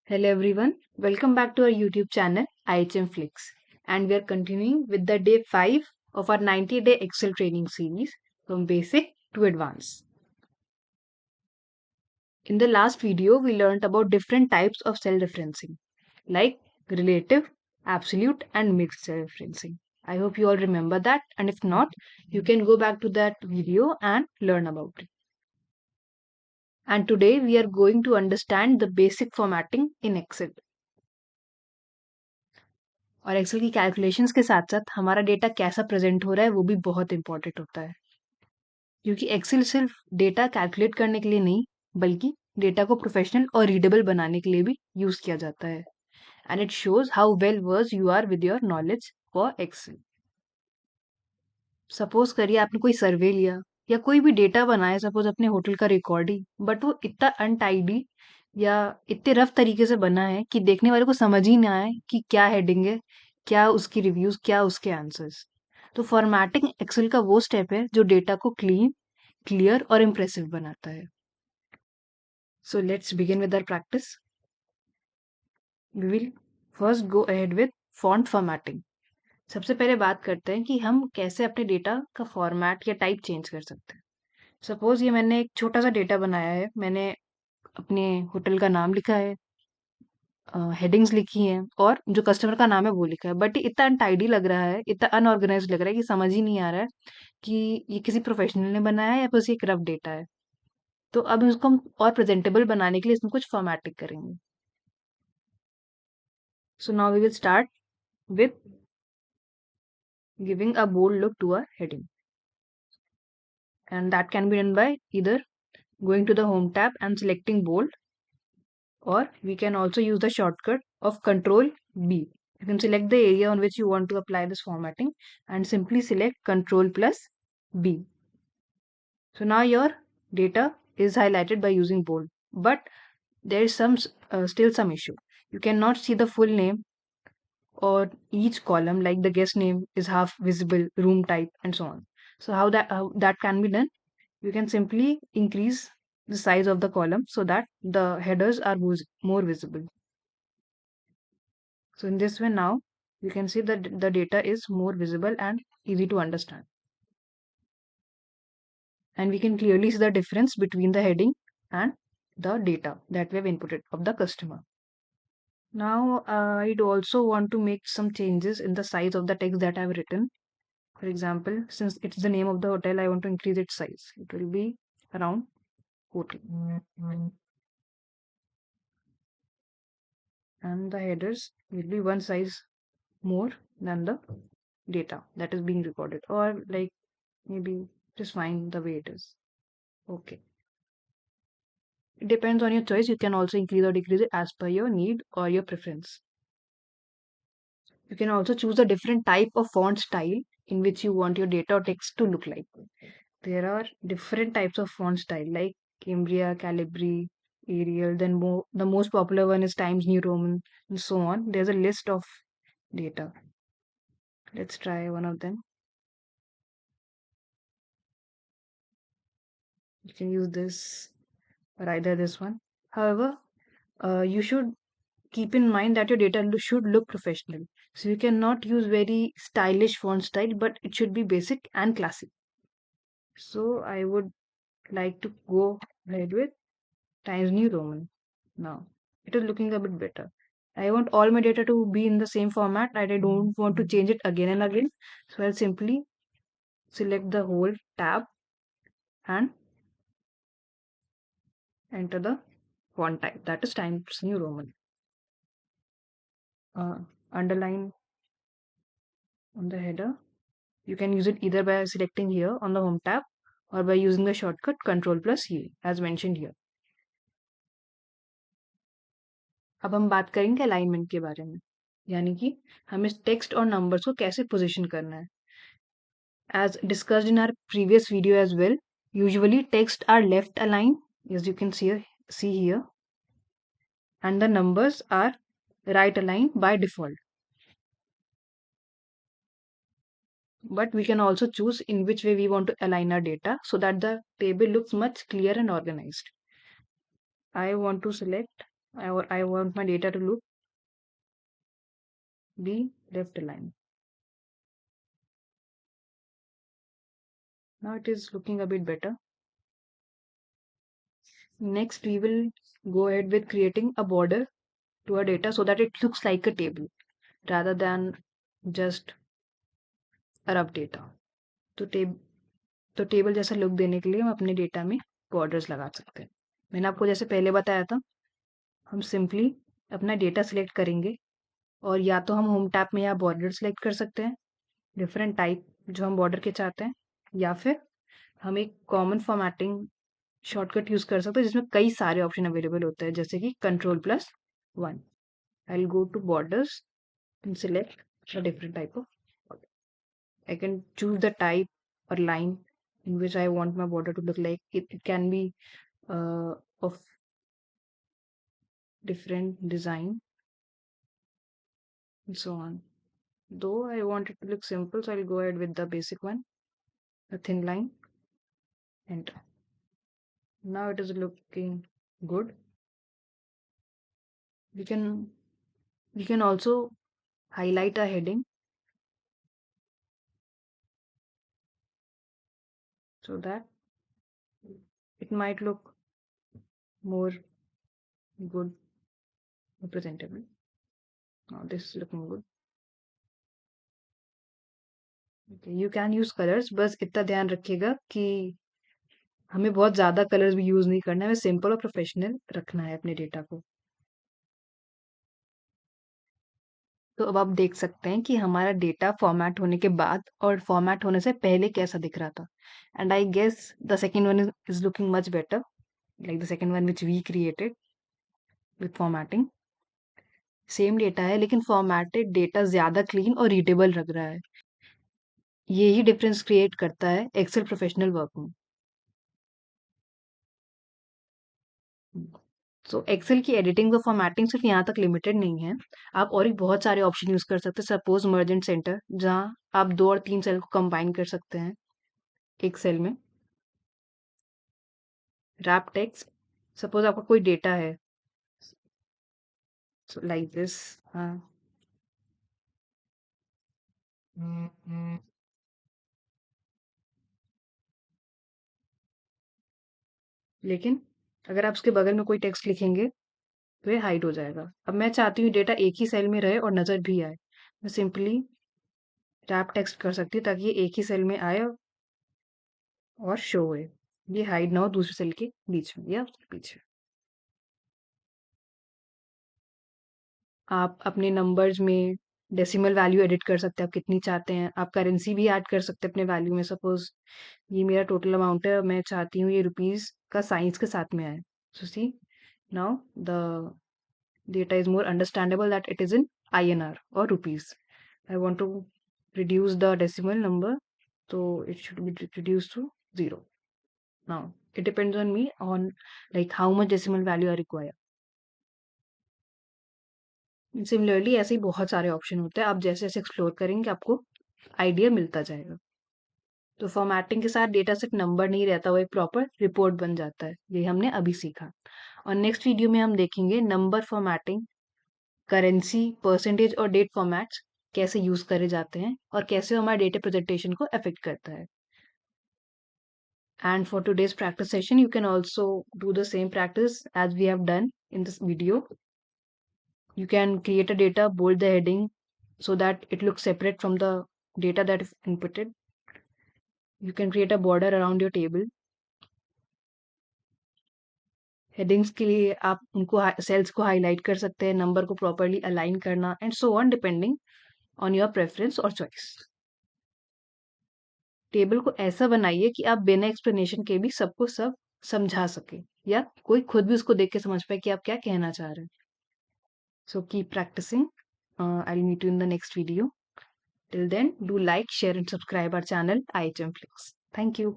Hello everyone, welcome back to our YouTube channel IHM Flix, and we are continuing with the day 5 of our 90-day Excel training series from basic to advanced. In the last video, we learned about different types of cell referencing like relative, absolute, and mixed cell referencing. I hope you all remember that, and if not, you can go back to that video and learn about it. And today we are going to understand the basic formatting in Excel. और Excel की calculations के साथ साथ हमारा data कैसा present हो रहा है वो भी बहुत इंपॉर्टेंट होता है, क्योंकि एक्सेल सिर्फ डेटा कैलकुलेट करने के लिए नहीं बल्कि डेटा को प्रोफेशनल और रीडेबल बनाने के लिए भी यूज किया जाता है, and it shows how well versed you are with your knowledge for Excel. Suppose करिए आपने कोई सर्वे लिया या कोई भी डेटा बनाया, सपोज अपने होटल का रिकॉर्ड ही, बट वो इतना अनटाइडी या इतने रफ तरीके से बना है कि देखने वाले को समझ ही ना आए कि क्या हेडिंग है, क्या उसकी रिव्यूज, क्या उसके आंसर्स. तो फॉर्मेटिंग एक्सेल का वो स्टेप है जो डेटा को क्लीन, क्लियर और इम्प्रेसिव बनाता है. So let's begin with our practice. We will first go ahead with font formatting. सबसे पहले बात करते हैं कि हम कैसे अपने डेटा का फॉर्मेट या टाइप चेंज कर सकते हैं. सपोज ये मैंने एक छोटा सा डेटा बनाया है, मैंने अपने होटल का नाम लिखा है, हेडिंग्स लिखी हैं और जो कस्टमर का नाम है वो लिखा है, बट ये इतना अनटाइडी लग रहा है, इतना अनऑर्गेनाइज लग रहा है कि समझ ही नहीं आ रहा है कि ये किसी प्रोफेशनल ने बनाया है या फिर एक रफ डेटा है. तो अब इसको हम और प्रेजेंटेबल बनाने के लिए इसमें कुछ फॉर्मेटिंग करेंगे. So now we will start with giving a bold look to a heading, and that can be done by either going to the home tab and selecting bold, or we can also use the shortcut of Control B. You can select the area on which you want to apply this formatting and simply select Control plus B. So now your data is highlighted by using bold, but there is still some issue. You cannot see the full name or each column, like the guest name is half visible, room type, and so on. So how that can be done? You can simply increase the size of the column so that the headers are more visible. So in this way now you can see that the data is more visible and easy to understand. And we can clearly see the difference between the heading and the data that we have inputted of the customer. Now I'd also want to make some changes in the size of the text that I've written. For example, since it's the name of the hotel, I want to increase its size. It will be around 40. And the headers will be one size more than the data that is being recorded, or like maybe just fine the way it is. Okay. It depends on your choice. You can also increase or decrease it as per your need or your preference. You can also choose a different type of font style in which you want your data or text to look like. There are different types of font style like Cambria, Calibri, Arial, then the most popular one is Times New Roman, and so on. There's a list of data. Let's try one of them. You can use this or either this one. However, you should keep in mind that your data should look professional. So you cannot use very stylish font style, but it should be basic and classic. So I would like to go ahead with Times New Roman now. It is looking a bit better. I want all my data to be in the same format and I don't want to change it again and again. So I'll simply select the whole tab and enter the font type, that is Times New Roman. Underline on the header. You can use it either by selecting here on the home tab or by using the shortcut Control plus E as mentioned here. अब हम बात करेंगे alignment के बारे में, यानी कि हमें टेक्स्ट और नंबर्स को कैसे पोजीशन करना है. As discussed in our previous video as well, usually text are left aligned, as you can see here, and the numbers are right aligned by default. But we can also choose in which way we want to align our data so that the table looks much clear and organized. I want to select I want my data to look be left aligned. Now it is looking a bit better. Next, we will go ahead with creating a border to our data so that it looks like a table rather than just a rough data. तो table जैसा look देने के लिए हम अपने data में borders लगा सकते हैं। मैंने आपको जैसे पहले बताया था, हम सिंपली अपना डेटा सिलेक्ट करेंगे और या तो हम होम टैब में यहाँ बॉर्डर सिलेक्ट कर सकते हैं, डिफरेंट टाइप जो हम बॉर्डर के चाहते हैं, या फिर हम एक कॉमन फॉर्मेटिंग शॉर्टकट यूज कर सकते हैं जिसमें कई सारे ऑप्शन अवेलेबल होते हैं, जैसे कि Ctrl+1। I will go to borders and select a different type of border. I can choose the type or line in which I want my border to look like. It can be of different design and so on. Though I want it to look simple, so I'll go ahead with the basic one, a thin line, enter. Now it is looking good. We can also highlight a heading so that it might look more good, more presentable. Now this is looking good. You can use colours, बस इतना ध्यान रखिएगा कि हमें बहुत ज्यादा colours भी use नहीं करना है, हमें सिंपल और प्रोफेशनल रखना है अपने डेटा को। तो अब आप देख सकते हैं कि हमारा डेटा फॉर्मेट होने के बाद और फॉर्मेट होने से पहले कैसा दिख रहा था। And I guess the second one is looking much better, like the second one which we created with formatting. Same data है लेकिन फॉर्मेटेड डेटा ज्यादा क्लीन और रीडेबल लग रहा है। यही डिफरेंस क्रिएट करता है एक्सेल प्रोफेशनल वर्क में। सो एक्सेल की एडिटिंग और फॉर्मेटिंग सिर्फ यहाँ तक लिमिटेड नहीं है, आप और भी बहुत सारे ऑप्शन यूज कर सकते हैं। सपोज मर्ज एंड सेंटर, जहाँ आप 2 और 3 सेल को कंबाइन कर सकते हैं एक सेल में। रैप टेक्स्ट, सपोज आपका कोई डेटा है, सो लाइक दिस। हाँ, लेकिन अगर आप उसके बगल में कोई टेक्स्ट लिखेंगे तो ये हाइड हो जाएगा। अब मैं चाहती हूँ डेटा एक ही सेल में रहे और नजर भी आए, मैं सिंपली रैप टेक्स्ट कर सकती हूँ ताकि ये एक ही सेल में आए और शो हुए, ये हाइड ना हो दूसरे सेल के बीच में या उसके पीछे। आप अपने नंबर्स में डेसिमल वैल्यू एडिट कर सकते हैं, आप कितनी चाहते हैं। आप करेंसी भी ऐड कर सकते हैं अपने वैल्यू में। सपोज ये मेरा टोटल अमाउंट है, मैं चाहती हूँ ये रुपीज का साइंस के साथ में आए। So see now the data is more understandable that it is in INR और rupees. I want to reduce the decimal number, so it should be reduced to 0. Now it depends on me on like how much decimal value I require. Similarly ऐसे ही बहुत सारे option होते हैं, आप जैसे जैसे explore करेंगे आपको आइडिया मिलता जाएगा। तो फॉर्मेटिंग के साथ डेटा सिर्फ नंबर नहीं रहता, वो एक प्रॉपर रिपोर्ट बन जाता है। ये हमने अभी सीखा। और नेक्स्ट वीडियो में हम देखेंगे नंबर फॉर्मेटिंग, करेंसी, परसेंटेज और डेट फॉर्मेट्स कैसे यूज करे जाते हैं और कैसे हमारे डेटा प्रेजेंटेशन को अफेक्ट करता है। And for today's practice session, you can also do the same practice as we have done in this video. You can create a data, bold the heading so that it looks separate from the data that is inputted. You can create a border around your table. Headings के लिए आप उनको sales को highlight कर सकते हैं, number को properly align करना and so on depending on your preference और चॉइस। टेबल को ऐसा बनाइए कि आप बिना एक्सप्लेनेशन के भी सबको सब समझा सके या कोई खुद भी उसको देख के समझ पाए कि आप क्या कहना चाह रहे हैं। So keep practicing. I'll meet you in the next video. Till then, do like, share, and subscribe our channel IHM Flix. Thank you.